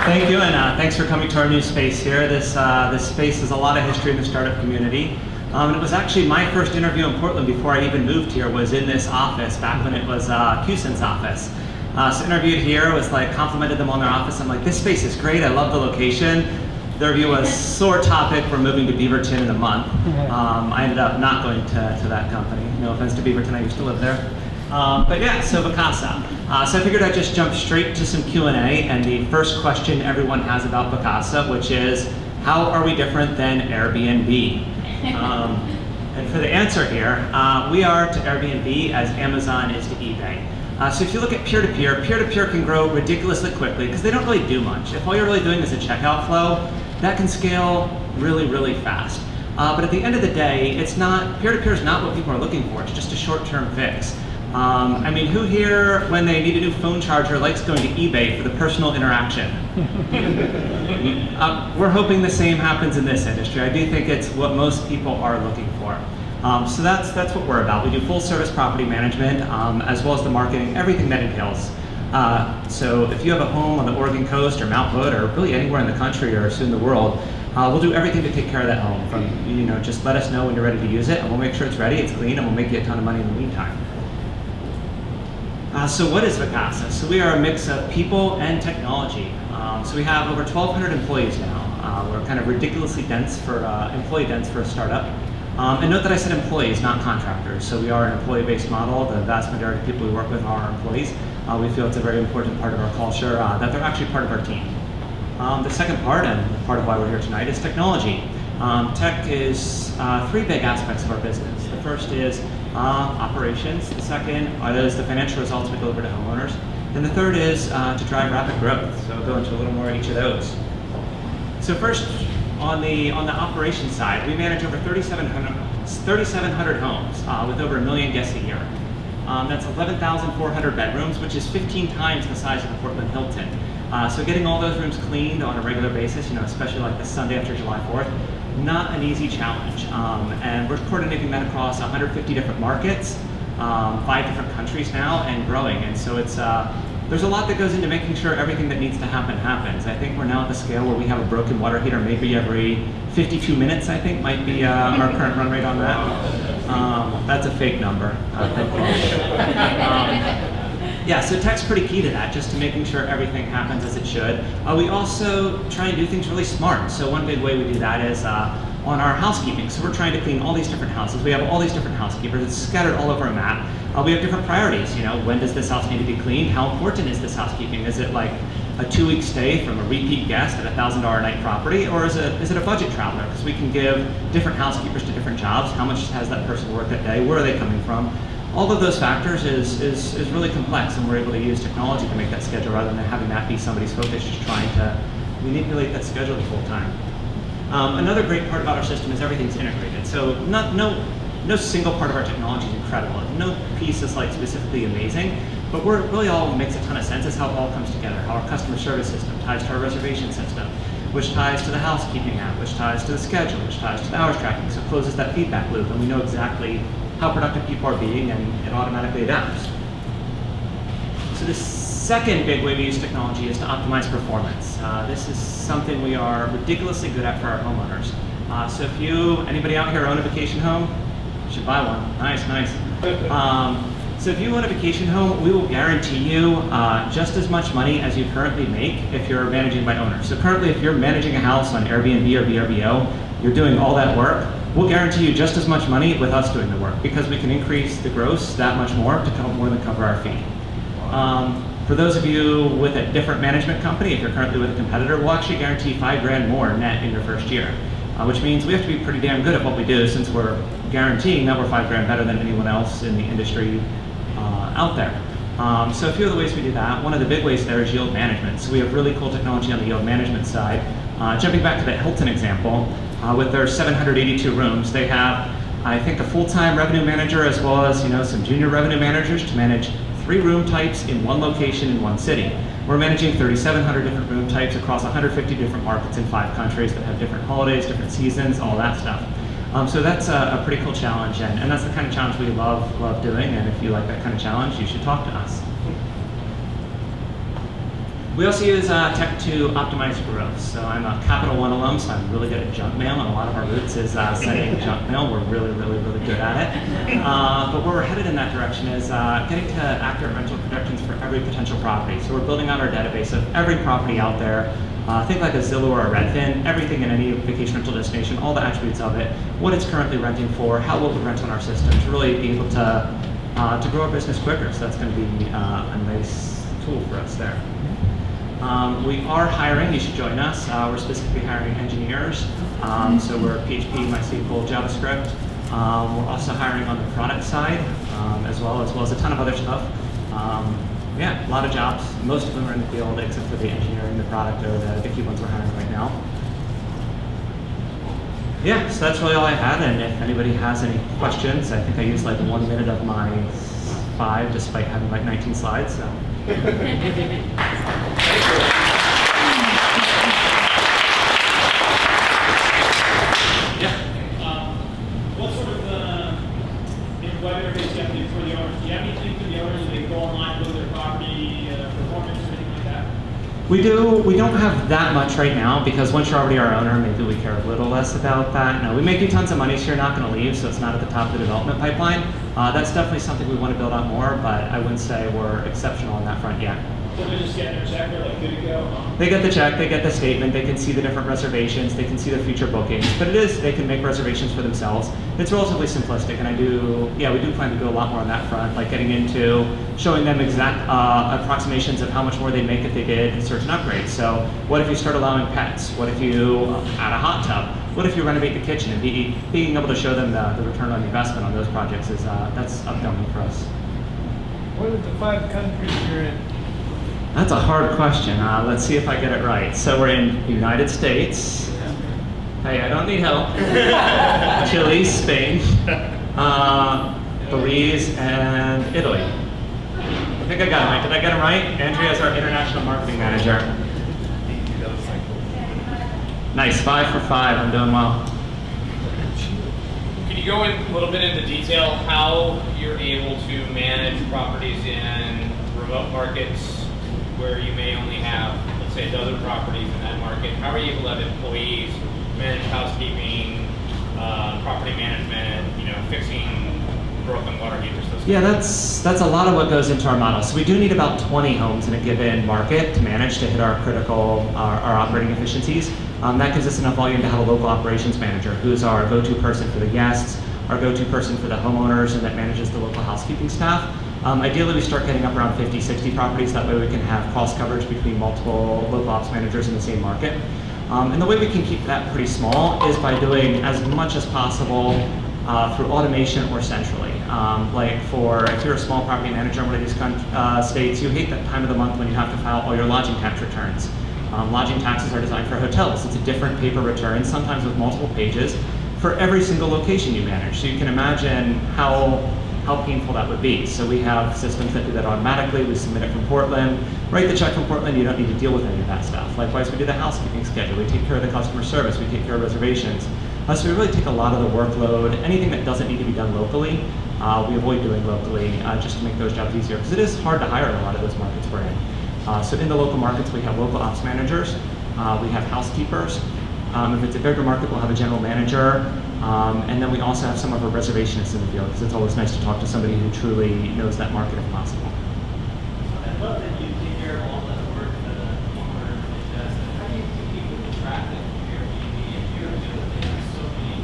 Thank you, and thanks for coming to our new space here. This space has a lot of history in the startup community. And it was actually my first interview in Portland before I even moved here, was in this office back when it was Cusin's office. So interviewed here, was like, complimented them on their office. I'm like, this space is great, I love the location. Their review was sore topic, we're moving to Beaverton in a month. I ended up not going to that company. No offense to Beaverton, I used to live there. But yeah, so Vacasa. So I figured I'd just jump straight to some Q&A, and the first question everyone has about Vacasa, which is, how are we different than Airbnb? And for the answer here, we are to Airbnb as Amazon is to eBay. So if you look at peer-to-peer, peer-to-peer can grow ridiculously quickly because they don't really do much. If all you're really doing is a checkout flow, that can scale really, really fast. But at the end of the day, it's not, peer-to-peer is not what people are looking for. It's just a short-term fix. I mean, who here, when they need a new phone charger, likes going to eBay for the personal interaction? We're hoping the same happens in this industry. I do think it's what most people are looking for. So that's what we're about. We do full service property management, as well as the marketing, everything that entails. So if you have a home on the Oregon coast or Mount Hood or really anywhere in the country or soon the world, we'll do everything to take care of that home. From, just let us know when you're ready to use it, and we'll make sure it's ready, it's clean, and we'll make you a ton of money in the meantime. So what is Vacasa? So we are a mix of people and technology. So we have over 1,200 employees now. We're kind of ridiculously dense for employee dense for a startup. And note that I said employees, not contractors. So we are an employee-based model. The vast majority of people we work with are employees. We feel it's a very important part of our culture that they're actually part of our team. The second part, and part of why we're here tonight, is technology. Tech is three big aspects of our business. The first is operations. The second is the financial results we deliver to homeowners. And the third is to drive rapid growth. So I'll go into a little more of each of those. So first, on the operations side, we manage over 3,700 homes with over 1 million guests a year. That's 11,400 bedrooms, which is 15 times the size of the Portland Hilton. So getting all those rooms cleaned on a regular basis, especially like this Sunday after July 4th, not an easy challenge. And we're coordinating that across 150 different markets, 5 different countries now, and growing. And so it's there's a lot that goes into making sure everything that needs to happen happens. I think we're now at the scale where we have a broken water heater maybe every 52 minutes, I think, might be our current run rate on that. That's a fake number. Yeah, so tech's pretty key to that, just to making sure everything happens as it should. We also try and do things really smart. So one big way we do that is on our housekeeping. So we're trying to clean all these different houses. We have all these different housekeepers. It's scattered all over a map. We have different priorities. When does this house need to be cleaned? How important is this housekeeping? Is it like a 2-week stay from a repeat guest at a $1,000 a night property, or is it a budget traveler? Because we can give different housekeepers to different jobs. How much has that person worked that day? Where are they coming from? All of those factors is really complex, and we're able to use technology to make that schedule rather than having that be somebody's focus, just trying to manipulate that schedule the full time. Another great part about our system is everything's integrated. So no single part of our technology is incredible. No piece is like specifically amazing, but we're really all makes a ton of sense. Is how it all comes together. How our customer service system ties to our reservation system, which ties to the housekeeping app, which ties to the schedule, which ties to the hours tracking. So it closes that feedback loop, and we know exactly how productive people are being, and it automatically adapts. So the second big way we use technology is to optimize performance. This is something we are ridiculously good at for our homeowners. So if anybody out here own a vacation home, you should buy one. Nice, nice. So if you own a vacation home, we will guarantee you just as much money as you currently make if you're managing by owner. So currently, if you're managing a house on Airbnb or VRBO, you're doing all that work, we'll guarantee you just as much money with us doing the work, because we can increase the gross that much more to more than cover our fee. For those of you with a different management company, if you're currently with a competitor, we'll actually guarantee $5,000 more net in your first year, which means we have to be pretty damn good at what we do, since we're guaranteeing that we're $5,000 better than anyone else in the industry out there. So a few of the ways we do that, one of the big ways there is yield management. So we have really cool technology on the yield management side. Jumping back to that Hilton example, with their 782 rooms, they have, I think, a full-time revenue manager as well as some junior revenue managers to manage 3 room types in one location in one city. We're managing 3,700 different room types across 150 different markets in 5 countries that have different holidays, different seasons, all that stuff. So that's a pretty cool challenge, and that's the kind of challenge we love doing, and if you like that kind of challenge, you should talk to us. We also use tech to optimize growth. So I'm a Capital One alum, so I'm really good at junk mail, and a lot of our roots is sending junk mail. We're really good at it. But where we're headed in that direction is getting to accurate rental projections for every potential property. So we're building out our database of every property out there. Think like a Zillow or a Redfin, everything in any vacation rental destination, all the attributes of it, what it's currently renting for, how it will rent on our system to really be able to grow our business quicker. So that's going to be a nice tool for us there. We are hiring, you should join us. We're specifically hiring engineers. So we're PHP, MySQL, JavaScript. We're also hiring on the product side as well as a ton of other stuff. Yeah, a lot of jobs. Most of them are in the field except for the engineering, the product, or the key ones we're hiring right now. Yeah, so that's really all I had, and if anybody has any questions, I think I used like 1 minute of my 5 despite having like 19 slides. So. What sort of web interface do you have to do for the owners? Do you have anything for the owners so they go online, look at their property performance or anything like that? We don't have that much right now because once you're already our owner, maybe we care a little less about that. No, we make you tons of money, so you're not going to leave, so it's not at the top of the development pipeline. That's definitely something we want to build out more, but I wouldn't say we're exceptional on that front yet. So they're just getting their check, they're like good to go? They get the check, they get the statement, they can see the different reservations, they can see the future bookings, but they can make reservations for themselves. It's relatively simplistic, and we do plan to do a lot more on that front, like getting into showing them exact approximations of how much more they'd make if they did certain upgrades. So what if you start allowing pets? What if you add a hot tub? What if you renovate the kitchen? And being able to show them the return on investment on those projects is that's upcoming for us. What are the 5 countries you're in? That's a hard question. Let's see if I get it right. So we're in the United States. Hey, I don't need help. Chile, Spain, Belize, and Italy. I think I got it right. Did I get it right? Andrea is our international marketing manager. Nice, 5 for 5. I'm doing well. Can you go in a little bit into detail how you're able to manage properties in remote markets where you may only have, let's say, a dozen properties in that market? How are you able to have employees manage housekeeping, property management, fixing broken water heaters? Yeah, that's a lot of what goes into our model. So we do need about 20 homes in a given market to manage to hit our critical, our operating efficiencies. That gives us enough volume to have a local operations manager who's our go-to person for the guests, our go-to person for the homeowners, and that manages the local housekeeping staff. Ideally, we start getting up around 50, 60 properties. That way we can have cross coverage between multiple local ops managers in the same market. And the way we can keep that pretty small is by doing as much as possible through automation or centrally. Like if you're a small property manager in one of these states, you hate that time of the month when you have to file all your lodging tax returns. Lodging taxes are designed for hotels. It's a different paper return, sometimes with multiple pages, for every single location you manage. So you can imagine how painful that would be. So we have systems that do that automatically. We submit it from Portland, write the check from Portland. You don't need to deal with any of that stuff. Likewise, we do the housekeeping schedule. We take care of the customer service. We take care of reservations. So we really take a lot of the workload. Anything that doesn't need to be done locally, we avoid doing locally just to make those jobs easier. Because it is hard to hire in a lot of those markets we're in. So in the local markets, we have local ops managers. We have housekeepers. If it's a bigger market, we'll have a general manager. And then we also have some of our reservationists in the field, because it's always nice to talk to somebody who truly knows that market if possible. I love that you take care of all that work that a homeowner does. How do you keep people with traffic from Airbnb if you're doing so many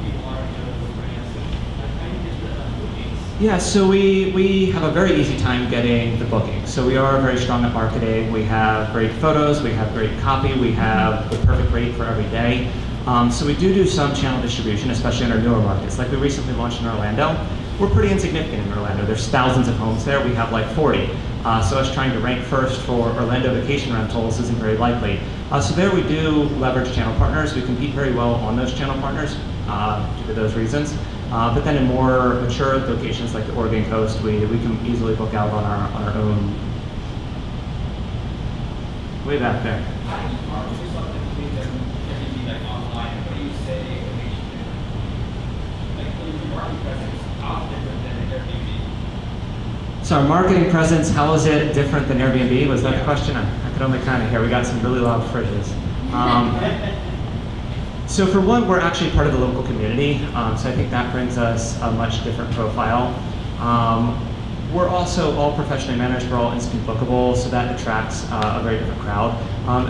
people already know the brands? How do you get the bookings? Yeah, so we have a very easy time getting the booking. So we are very strong at marketing. We have great photos, we have great copy, we have the perfect rate for every day. So we do some channel distribution, especially in our newer markets. Like we recently launched in Orlando. We're pretty insignificant in Orlando. There's thousands of homes there. We have like 40. So us trying to rank first for Orlando vacation rentals isn't very likely. So there we do leverage channel partners. We compete very well on those channel partners due to those reasons. But then in more mature locations like the Oregon coast, we can easily book out on our own. Way back there. So our marketing presence, how is it different than Airbnb? Was that the question? I could only kind of hear. We got some really loud fridges. So for one, we're actually part of the local community, so I think that brings us a much different profile. We're also all professionally managed, we're all instant bookable, so that attracts a very different crowd.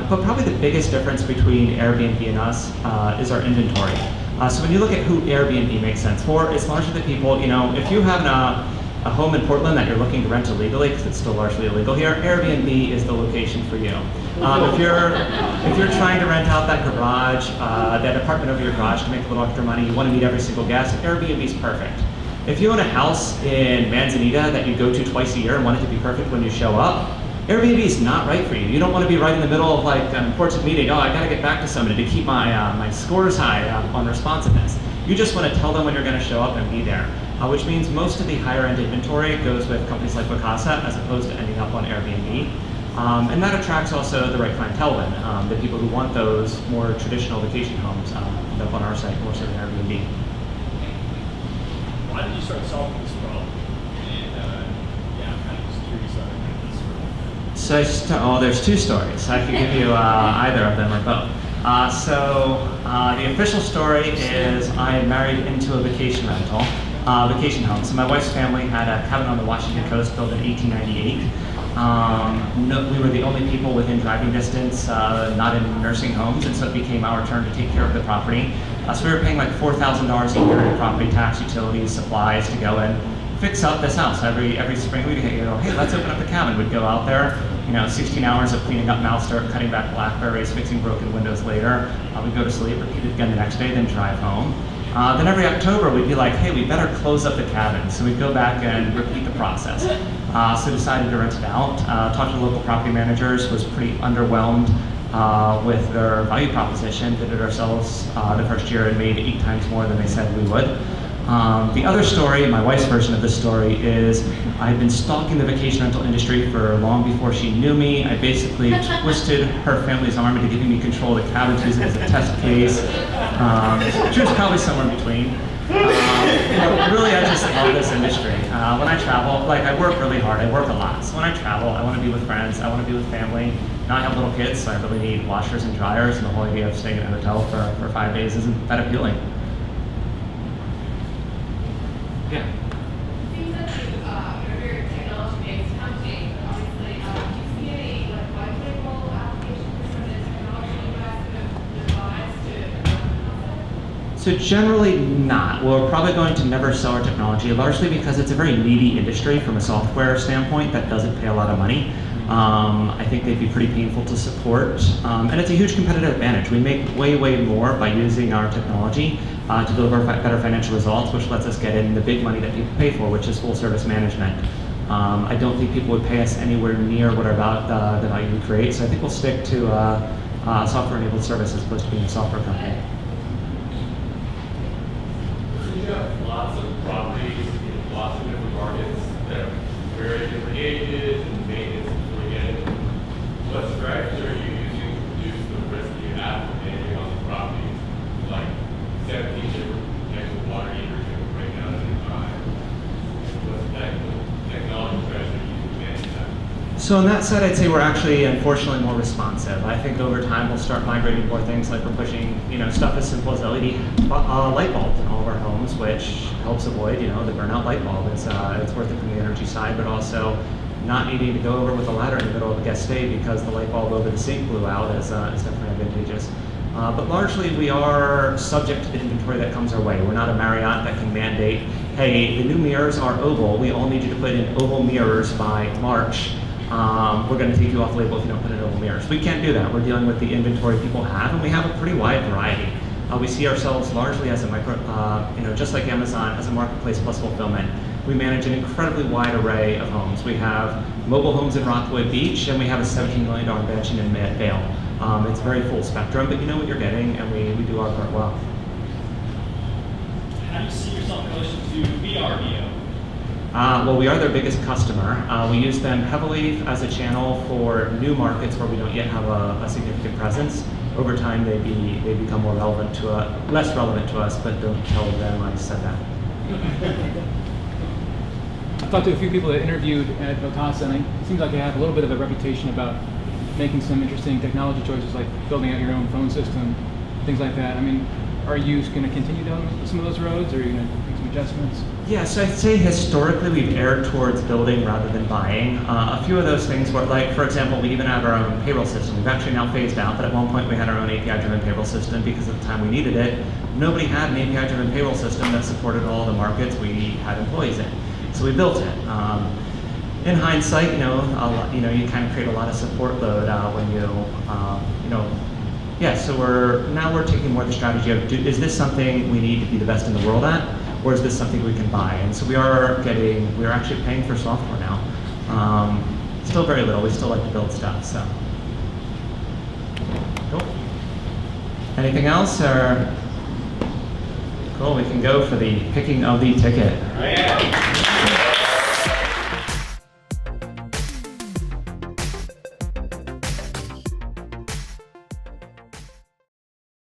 But probably the biggest difference between Airbnb and us is our inventory. So when you look at who Airbnb makes sense for, it's largely the people, if you have a home in Portland that you're looking to rent illegally, because it's still largely illegal here, Airbnb is the location for you. If you're trying to rent out that garage, that apartment over your garage to make a little extra money, you want to meet every single guest, Airbnb is perfect. If you own a house in Manzanita that you go to twice a year and want it to be perfect when you show up, Airbnb is not right for you. You don't want to be right in the middle of like an important meeting. Oh, I got to get back to somebody to keep my scores high on responsiveness. You just want to tell them when you're going to show up and be there, which means most of the higher end inventory goes with companies like Vacasa as opposed to ending up on Airbnb. And that attracts also the right clientele then, the people who want those more traditional vacation homes end up on our site more so than Airbnb. Why did you start solving this problem? And I'm kind of just curious on this. So there's two stories. I could give you either of them or both. The official story is I married into a vacation vacation home. So my wife's family had a cabin on the Washington coast built in 1898. We were the only people within driving distance, not in nursing homes, and so it became our turn to take care of the property. So we were paying like $4,000 a year in property tax, utilities, supplies to go and fix up this house. Every spring we'd go, hey, let's open up the cabin. We'd go out there, 16 hours of cleaning up mouse dirt, cutting back blackberries, fixing broken windows later. We'd go to sleep, repeat it again the next day, then drive home. Then every October we'd be like, hey, we better close up the cabin. So we'd go back and repeat the process. So decided to rent it out. Talked to the local property managers, was pretty underwhelmed with their value proposition. Did it ourselves the first year and made 8 times more than they said we would. The other story, my wife's version of this story, is I've been stalking the vacation rental industry for long before she knew me. I basically twisted her family's arm into giving me control of the cabin to use it as a test case. She was probably somewhere in between. Really, I just love this industry. When I travel, I work really hard. I work a lot. So when I travel, I want to be with friends. I want to be with family. Now I have little kids, so I really need washers and dryers, and the whole idea of staying in a hotel for 5 days isn't that appealing. Yeah. Seems that you're a very technology-based company. Obviously, do you see any white label applications for some of the technology you guys have devised to? So generally not. We're probably going to never sell our technology, largely because it's a very needy industry from a software standpoint that doesn't pay a lot of money. I think they'd be pretty painful to support, and it's a huge competitive advantage. We make way more by using our technology to deliver better financial results, which lets us get in the big money that people pay for, which is full service management. I don't think people would pay us anywhere near what the value we create, so I think we'll stick to software-enabled service as opposed to being a software company. So you have lots of properties in lots of different markets that are very different ages and maintenance is really good. What strategies are you using to reduce the risk you have from managing on the properties? Like 17 different connected water heaters that will break down at any time. What's the technology strategy you use to manage that? So on that side, I'd say we're actually, unfortunately, more responsive. I think over time we'll start migrating more things like we're pushing, stuff as simple as LED light bulbs in all of our homes, which helps avoid, the burnout light bulb. It's worth it from the energy side, but also not needing to go over with a ladder in the middle of a guest stay because the light bulb over the sink blew out is definitely advantageous. But largely we are subject to the inventory that comes our way. We're not a Marriott that can mandate, hey, the new mirrors are oval. We all need you to put in oval mirrors by March. We're going to take you off label if you don't put in oval mirrors. We can't do that. We're dealing with the inventory people have, and we have a pretty wide variety. We see ourselves largely as a just like Amazon, as a marketplace plus fulfillment. We manage an incredibly wide array of homes. We have mobile homes in Rockwood Beach, and we have a $17 million mansion in Vale. It's very full spectrum, but you know what you're getting, and we do our part well. How do you see yourself in relation to VRBO? Well, we are their biggest customer. We use them heavily as a channel for new markets where we don't yet have a significant presence. Over time, they become more relevant less relevant to us, but don't tell them I said that. talked to a few people that interviewed at Vacasa, and it seems like they have a little bit of a reputation about making some interesting technology choices, like building out your own phone system, things like that. I mean, are you going to continue down some of those roads, or are you going to make some adjustments? Yeah, so I'd say historically we've erred towards building rather than buying. A few of those things were, like, for example, we even have our own payroll system. We've actually now phased out, but at one point we had our own API-driven payroll system because at the time we needed it. Nobody had an API-driven payroll system that supported all the markets we had employees in. So we built it. In hindsight, you kind of create a lot of support load when so we're taking more the strategy of, is this something we need to be the best in the world at, or is this something we can buy? And so we are actually paying for software now. Still very little. We still like to build stuff. So, cool. Anything else, or cool? We can go for the picking of the ticket. Yeah.